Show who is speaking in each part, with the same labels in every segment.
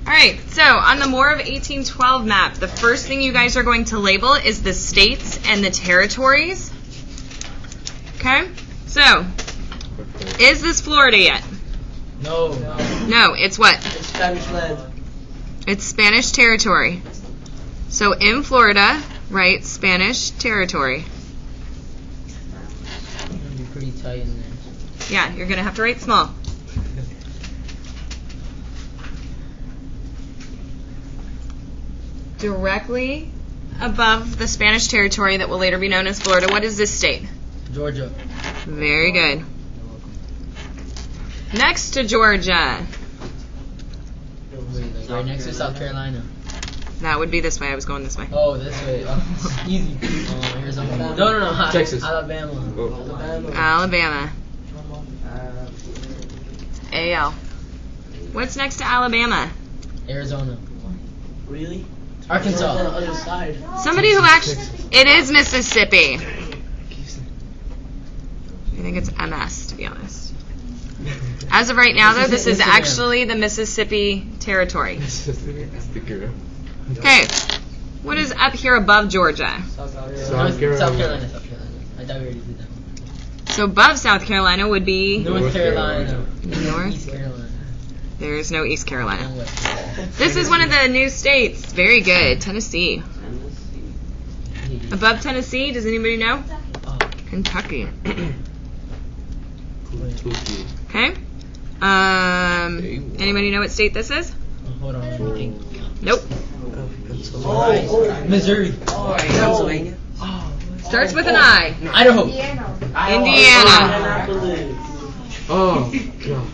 Speaker 1: All right, so on the War of 1812 map, the first thing you guys are going to label is the states and the territories. Okay? So, is this Florida yet?
Speaker 2: No.
Speaker 1: No, it's what?
Speaker 2: It's Spanish land.
Speaker 1: It's Spanish territory. So in Florida, write Spanish territory.
Speaker 2: It's gonna be pretty tight in there.
Speaker 1: Yeah, you're going to have to write small. Directly above the Spanish territory that will later be known as Florida, what is this state?
Speaker 2: Georgia.
Speaker 1: Very good. Next to Georgia.
Speaker 2: Wait, like right next to South Carolina.
Speaker 1: That would be this way. I was going this way.
Speaker 2: Oh, this way. Oh, easy. Arizona. No.
Speaker 3: Texas.
Speaker 2: Alabama.
Speaker 3: Oh.
Speaker 1: Alabama. AL. What's next to Alabama?
Speaker 2: Arizona.
Speaker 4: Really?
Speaker 2: Arkansas.
Speaker 4: On the other side.
Speaker 1: Somebody who actually... It is Mississippi. I think it's MS, to be honest. As of right now, though, this is actually the Mississippi territory. Okay. What is up here above Georgia?
Speaker 2: South Carolina. I thought we already did that one.
Speaker 1: So above South Carolina would be...
Speaker 2: North Carolina.
Speaker 1: North.
Speaker 2: East Carolina.
Speaker 1: There is no East Carolina.
Speaker 2: And West Carolina.
Speaker 1: This is one of the new states. Very good. Tennessee. Above Tennessee, does anybody know?
Speaker 2: Oh,
Speaker 1: Kentucky. Okay.
Speaker 2: wait.
Speaker 1: Anybody know what state this is?
Speaker 2: Hold on, let me think.
Speaker 1: Nope.
Speaker 2: Missouri.
Speaker 4: Pennsylvania.
Speaker 1: Starts with an I.
Speaker 2: Idaho.
Speaker 1: Indiana.
Speaker 3: Oh, God.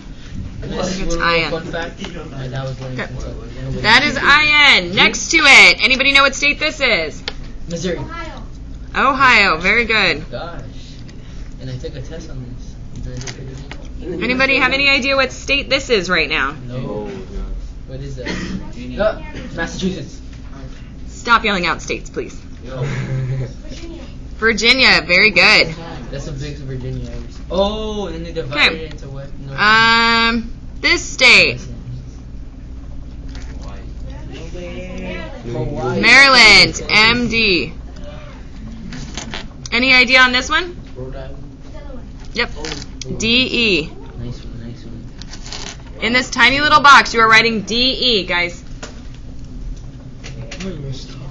Speaker 2: This
Speaker 1: It's
Speaker 2: little
Speaker 1: IN.
Speaker 2: fun fact. That was
Speaker 1: Okay. That is IN. Next to it. Anybody know what state this is?
Speaker 2: Missouri.
Speaker 1: Ohio. Very good.
Speaker 2: Gosh. And I took a test on this.
Speaker 1: Anybody have any idea what state this is right now?
Speaker 2: No. What is that? Massachusetts.
Speaker 1: Stop yelling out states, please. Virginia. Very good.
Speaker 2: That's a big Virginia. Oh, and then they divided
Speaker 1: Okay.
Speaker 2: it into what? No.
Speaker 1: This state.
Speaker 2: Hawaii.
Speaker 1: Maryland. MD. Any idea on this one?
Speaker 2: Rhode Island.
Speaker 1: Yep. DE.
Speaker 2: Nice one.
Speaker 1: In this tiny little box, you are writing DE, guys.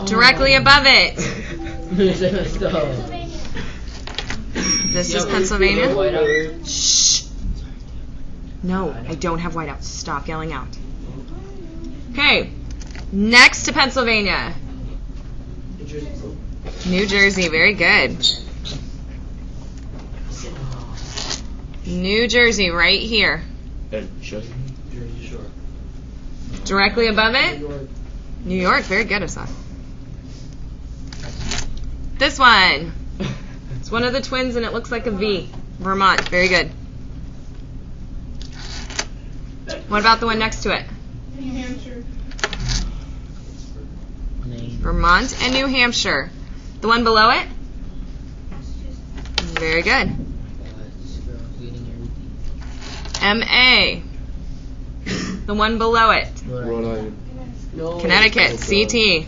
Speaker 1: Directly above it. This is Pennsylvania. Shh. No, I don't have whiteout. Stop yelling out. Okay. Next to Pennsylvania. New Jersey. Very good. New Jersey, right here. Directly above it. New York. Very good, Asaf. This one. It's one of the twins and it looks like a V. Vermont. Very good. What about the one next to it?
Speaker 5: New Hampshire.
Speaker 1: Vermont and New Hampshire. The one below it? Very good. MA. The one below it.
Speaker 3: Rhode Island.
Speaker 4: No.
Speaker 1: Connecticut. CT.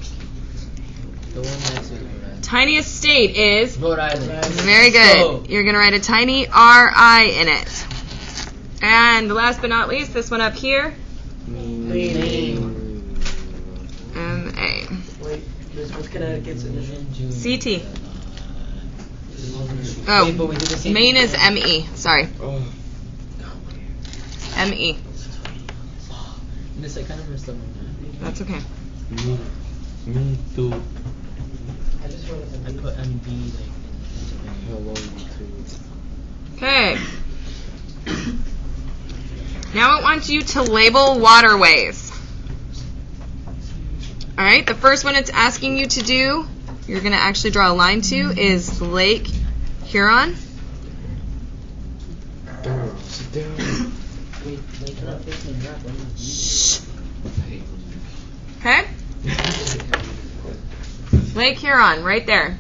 Speaker 2: The one next to it.
Speaker 1: Tiniest state is...
Speaker 2: Rhode Island.
Speaker 1: Very good. You're going to write a tiny RI in it. And last but not least, this one up here.
Speaker 4: Maine.
Speaker 1: MA.
Speaker 4: Wait, what's Connecticut's initial?
Speaker 1: CT.
Speaker 2: Wait, but
Speaker 1: Oh,
Speaker 2: we did the same
Speaker 1: Maine
Speaker 2: thing.
Speaker 1: is ME. Sorry.
Speaker 3: Oh.
Speaker 1: ME.
Speaker 2: This I kind of messed up.
Speaker 1: That's okay.
Speaker 3: Me too.
Speaker 2: I put MD like in
Speaker 3: How long too?
Speaker 1: Okay. Now I want you to label waterways. Alright, the first one it's asking you to do, you're going to actually draw a line to, is Lake Huron.
Speaker 3: Down. Sit down.
Speaker 2: Wait, can I fix my map?
Speaker 1: Shh. Okay? Lake Huron, right there.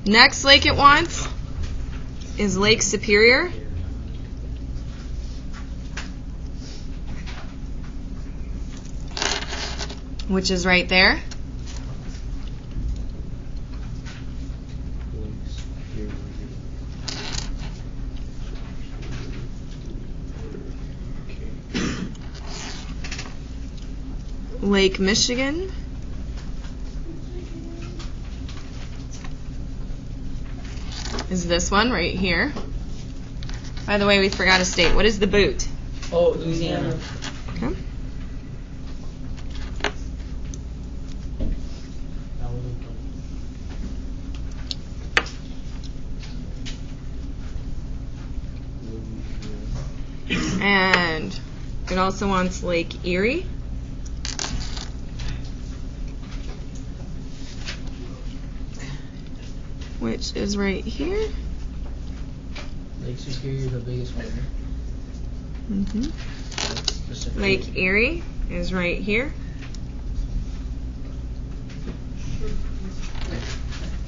Speaker 1: Next lake it wants is Lake Superior. which is right there. Lake Michigan. Is this one right here. By the way, we forgot a state. What is the boot?
Speaker 2: Oh, Louisiana.
Speaker 1: Okay. And it also wants Lake Erie. Which is right here.
Speaker 2: Lake Superior is the biggest one.
Speaker 1: Mm-hmm. Lake Erie is right here.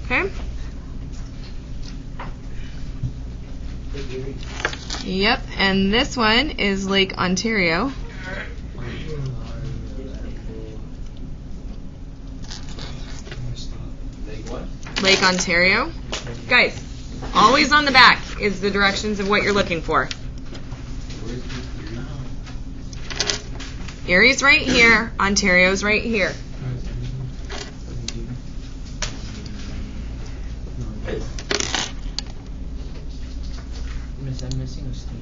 Speaker 1: Okay. Yep, and this one is Lake Ontario. Lake Ontario. Guys, always on the back is the directions of what you're looking for. Erie's right here, Ontario's right here.
Speaker 2: I'm missing a state.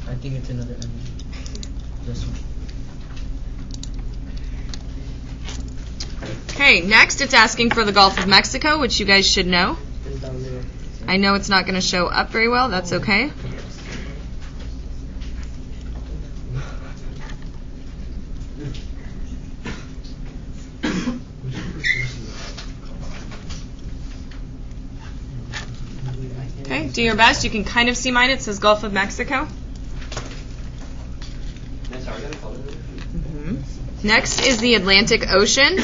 Speaker 2: I think it's another M. This one.
Speaker 1: Okay, next it's asking for the Gulf of Mexico, which you guys should know.
Speaker 4: It's down there.
Speaker 1: I know it's not going to show up very well. That's okay. Okay, do your best. You can kind of see mine. It says Gulf of Mexico. Mhm. Next is the Atlantic Ocean.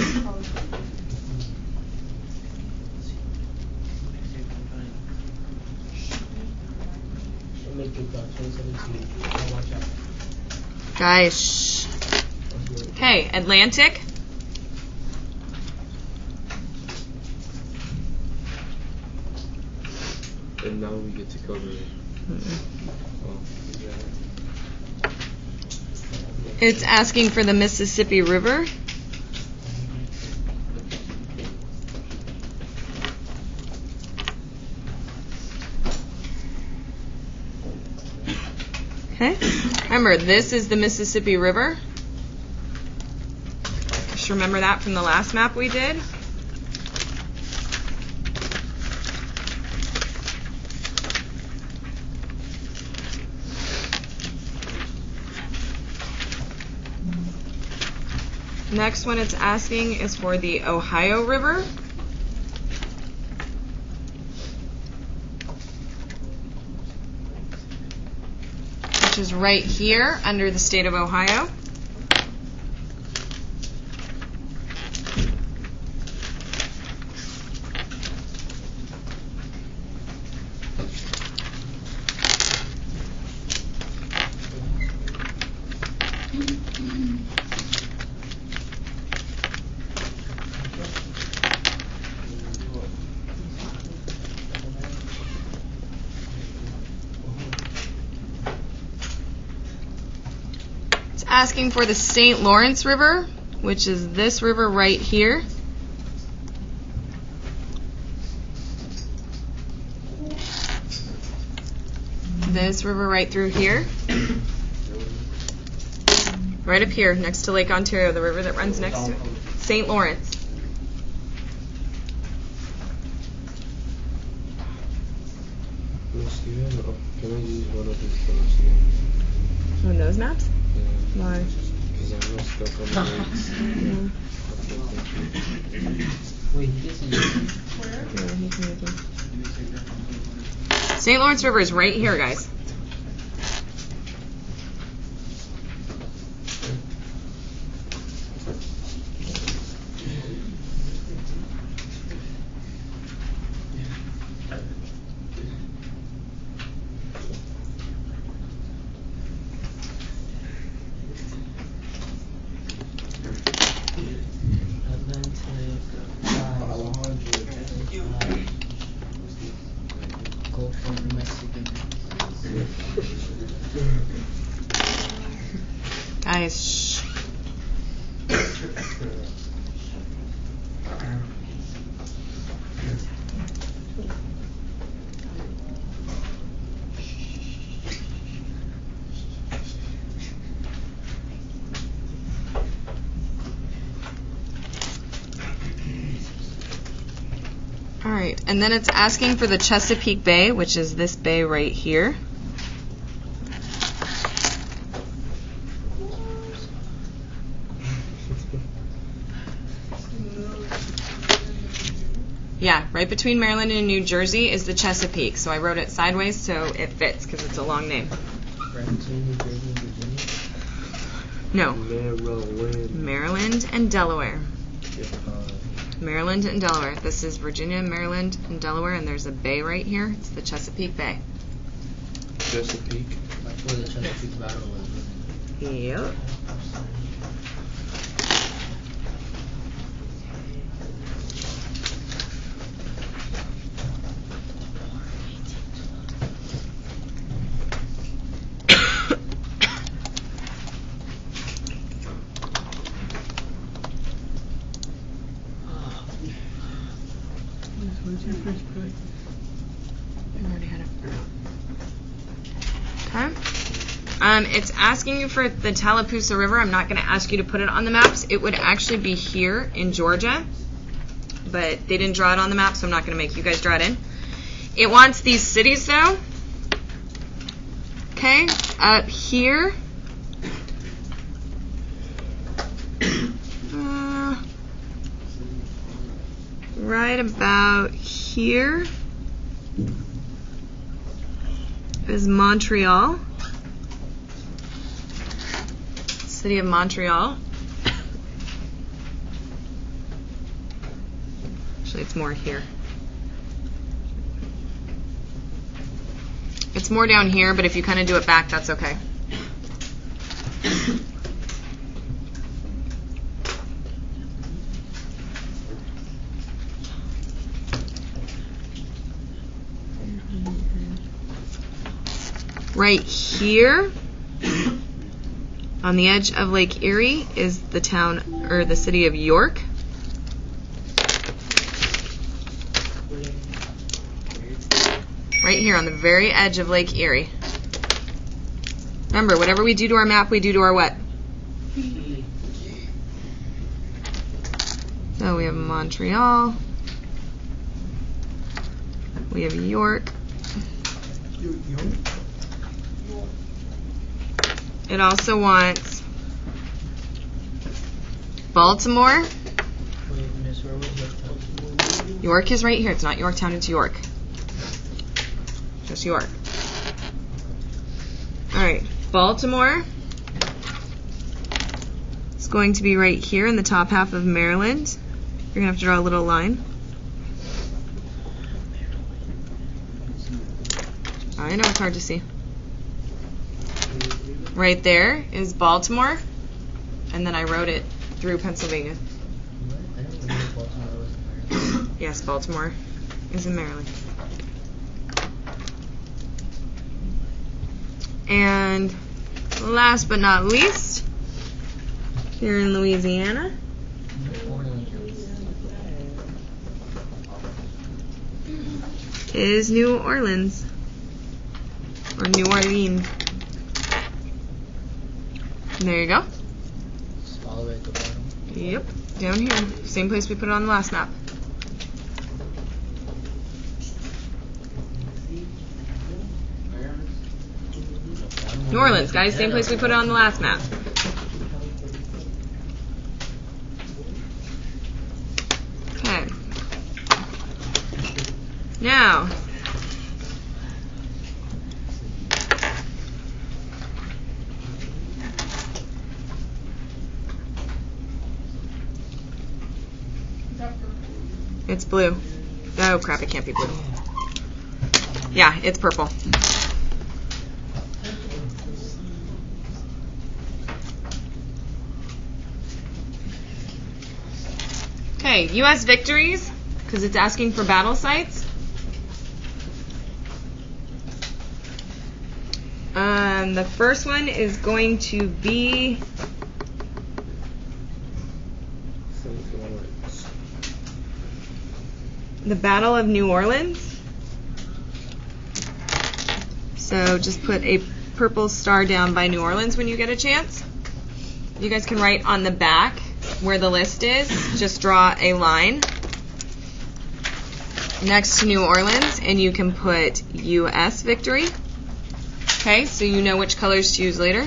Speaker 1: Guys, shh. Okay, Atlantic.
Speaker 3: And now we get to cover it. Oh,
Speaker 1: It's asking for the Mississippi River. Okay. Remember, this is the Mississippi River. Just remember that from the last map we did. Next one it's asking is for the Ohio River. Which is right here under the state of Ohio. Asking for the St. Lawrence River, which is this river right here. This river right through here. Right up here next to Lake Ontario, the river that runs next to it. St. Lawrence.
Speaker 3: Miss, can I use one of these colors again?
Speaker 1: On those maps?
Speaker 3: Yeah.
Speaker 1: Why?
Speaker 3: Because I'm not stuck on the rates.
Speaker 2: Wait, he gets it.
Speaker 1: Yeah, he can use them. St. Lawrence River is right here, guys.
Speaker 2: Gulf of Mexico.
Speaker 1: Guys, shh. All right, and then it's asking for the Chesapeake Bay, which is this bay right here. Yeah, right between Maryland and New Jersey is the Chesapeake. So I wrote it sideways so it fits because it's a long name.
Speaker 2: Right between New Jersey and Virginia.
Speaker 1: No,
Speaker 3: Maryland.
Speaker 1: Maryland and Delaware.
Speaker 3: Yeah.
Speaker 1: Maryland and Delaware. This is Virginia, Maryland, and Delaware, and there's a bay right here. It's the Chesapeake Bay.
Speaker 3: Chesapeake.
Speaker 2: That's where the Chesapeake Battle was.
Speaker 1: Yep. Okay. It's asking you for the Tallapoosa River. I'm not going to ask you to put it on the maps. It would actually be here in Georgia, but they didn't draw it on the map, so I'm not going to make you guys draw it in. It wants these cities, though. Okay, up here. Right about here is Montreal. City of Montreal. Actually, it's more here. It's more down here, but if you kind of do it back, that's okay. Right here, on the edge of Lake Erie, is the town, or the city of York. Right here on the very edge of Lake Erie. Remember, whatever we do to our map, we do to our what? So we have Montreal. We have York. It also wants Baltimore.
Speaker 2: Wait, miss, where was Yorktown?
Speaker 1: York is right here. It's not Yorktown, it's York. Just York. Alright, Baltimore. It's going to be right here in the top half of Maryland. You're going to have to draw a little line. I know it's hard to see. Right there is Baltimore, and then I wrote it through Pennsylvania.
Speaker 2: What? I don't know Baltimore was in Maryland.
Speaker 1: Yes, Baltimore is in Maryland. And last but not least, here in Louisiana,
Speaker 2: New Orleans.
Speaker 1: is New Orleans. Or New Orleans. And there you go.
Speaker 2: It's all the way at the bottom.
Speaker 1: Yep, down here. Same place we put it on the last map. New Orleans, guys. Same place we put it on the last map. Okay. Now, it's blue. Oh crap, it can't be blue. Yeah, it's purple. Okay, U.S. victories, because it's asking for battle sites. The first one is going to be the Battle of New Orleans. So just put a purple star down by New Orleans when you get a chance. You guys can write on the back where the list is. Just draw a line next to New Orleans, and you can put U.S. victory. Okay, so you know which colors to use later.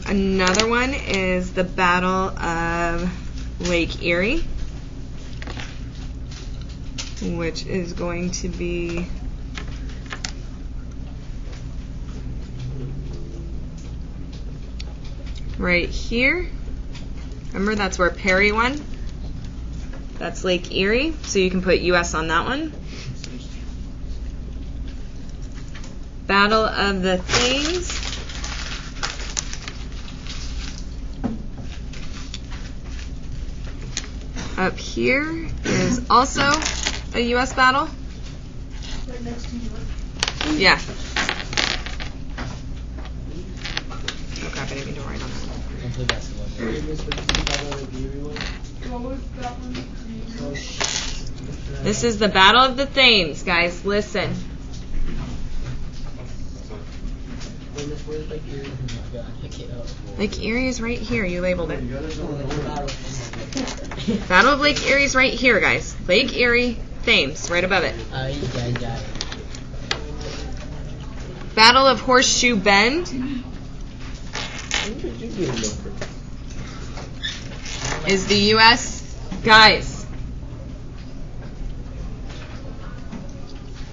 Speaker 1: Another one is the Battle of Lake Erie, which is going to be right here. Remember, that's where Perry won. That's Lake Erie, so you can put U.S. on that one. Battle of the Thames. Up here is also a U.S. battle.
Speaker 5: Right next to you.
Speaker 1: Yeah. Oh crap, I didn't mean to write on that.
Speaker 2: Hopefully that's the one.
Speaker 3: Hey, Miss, what is the Battle of the Erie one?
Speaker 5: What was that one?
Speaker 1: This is the Battle of the Thames, guys. Listen.
Speaker 4: Where's Lake Erie?
Speaker 2: Oh my god, pick it up.
Speaker 1: Lake Erie is right here. You labeled it.
Speaker 4: Battle.
Speaker 1: Battle of Lake Erie is right here, guys. Lake Erie, Thames, right above it.
Speaker 2: Ay, ay, ay.
Speaker 1: Battle of Horseshoe Bend is the U.S. Guys,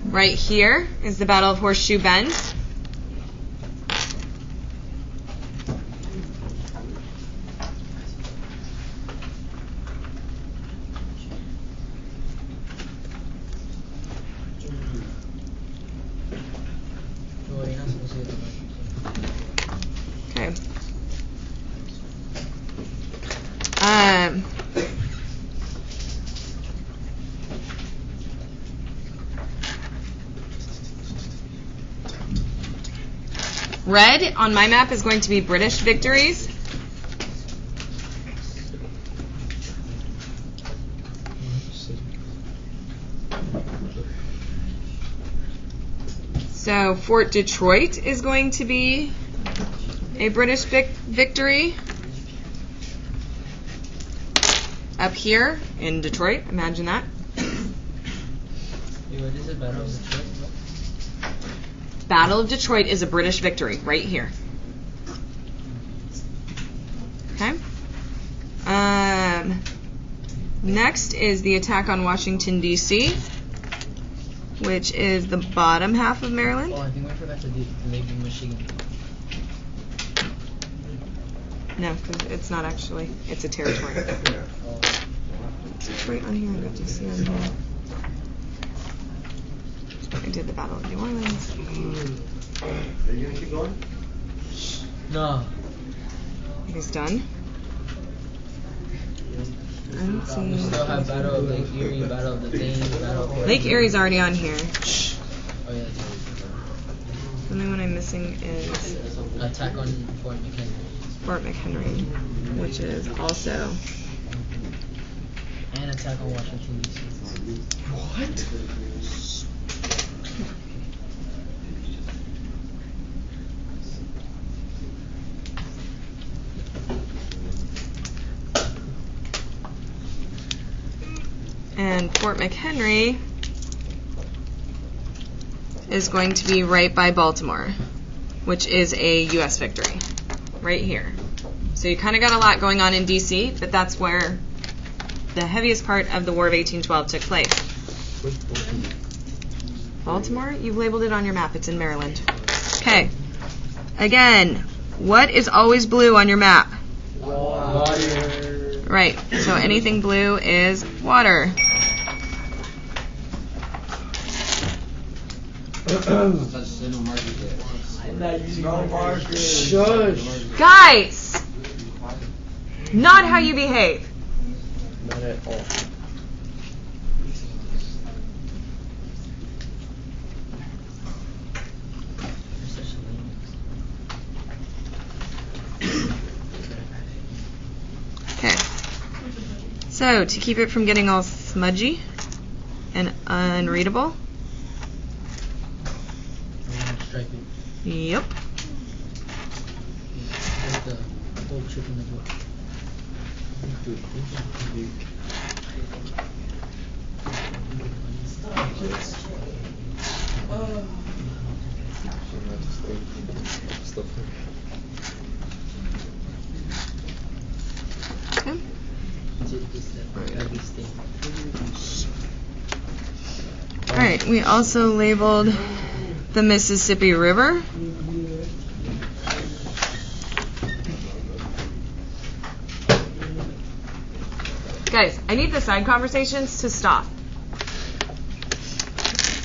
Speaker 1: right here is the Battle of Horseshoe Bend.
Speaker 2: Oh, you're not supposed to get the mic.
Speaker 1: Okay. Red on my map is going to be British victories. So Fort Detroit is going to be a British victory. Up here in Detroit, imagine that.
Speaker 2: Wait, what is it? Battle of Detroit?
Speaker 1: Battle of Detroit is a British victory right here. Okay. Next is the attack on Washington, D.C., which is the bottom half of Maryland.
Speaker 2: Oh, I think we forgot to do maybe Michigan.
Speaker 1: No, because it's not actually. It's a territory.
Speaker 2: Oh.
Speaker 1: Detroit on here, I got D.C. on here. I did the Battle of New Orleans.
Speaker 3: Are you gonna keep going?
Speaker 2: No.
Speaker 1: He's done. I don't
Speaker 2: We
Speaker 1: see.
Speaker 2: still have Battle of Lake Erie, Battle of the Thames, Battle of
Speaker 1: Lake Erie's already on here.
Speaker 2: Oh yeah, that's
Speaker 1: The only one I'm missing is
Speaker 2: right. Attack on Fort McHenry.
Speaker 1: Fort McHenry, which is also.
Speaker 2: And attack on Washington, D.C.
Speaker 3: What?
Speaker 1: And Fort McHenry is going to be right by Baltimore, which is a U.S. victory, right here. So you kind of got a lot going on in D.C., but that's where the heaviest part of the War of 1812 took place.
Speaker 3: Where's Baltimore?
Speaker 1: Baltimore? You've labeled it on your map. It's in Maryland. Okay. Again, what is always blue on your map?
Speaker 2: Water.
Speaker 1: Right. So anything blue is water.
Speaker 4: I'm not using my marker.
Speaker 3: Shush.
Speaker 1: Guys! Not how you behave.
Speaker 3: Not at all.
Speaker 2: You're such a lame.
Speaker 1: Okay. So, to keep it from getting all smudgy and unreadable.
Speaker 2: I want to stripe it.
Speaker 1: Yep.
Speaker 2: Like the whole chip in the book.
Speaker 3: Dude, you-
Speaker 1: Okay. Alright, we also labeled the Mississippi River. Guys, I need the side conversations to stop.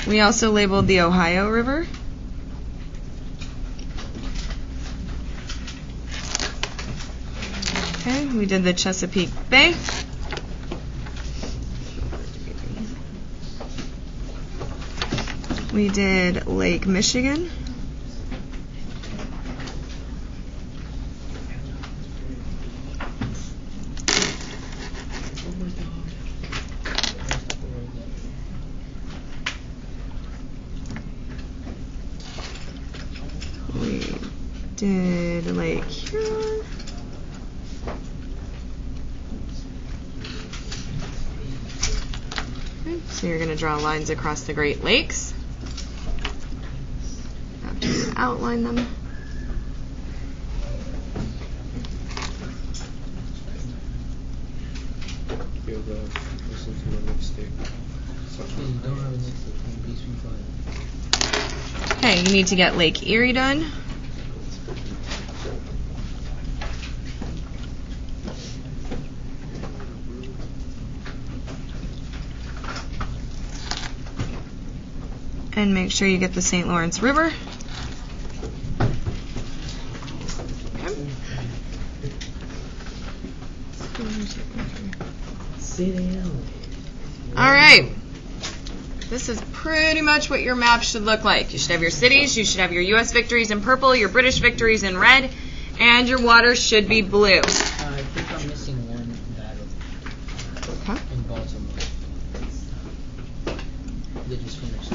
Speaker 1: We also labeled the Ohio River. Okay, we did the Chesapeake Bay. We did Lake Michigan. We did Lake Huron. Okay, so you're going to draw lines across the Great Lakes. After you outline them.
Speaker 3: Feel the listen to my mixtape.
Speaker 2: Please don't have it next to it. Please be quiet.
Speaker 1: Okay, you need to get Lake Erie done. And make sure you get the St. Lawrence River. Okay.
Speaker 2: Sit down.
Speaker 1: All right. This is pretty much what your map should look like. You should have your cities, you should have your U.S. victories in purple, your British victories in red, and your water should be blue.
Speaker 2: I think I'm missing one battle
Speaker 1: Okay.
Speaker 2: in Baltimore. They just finished.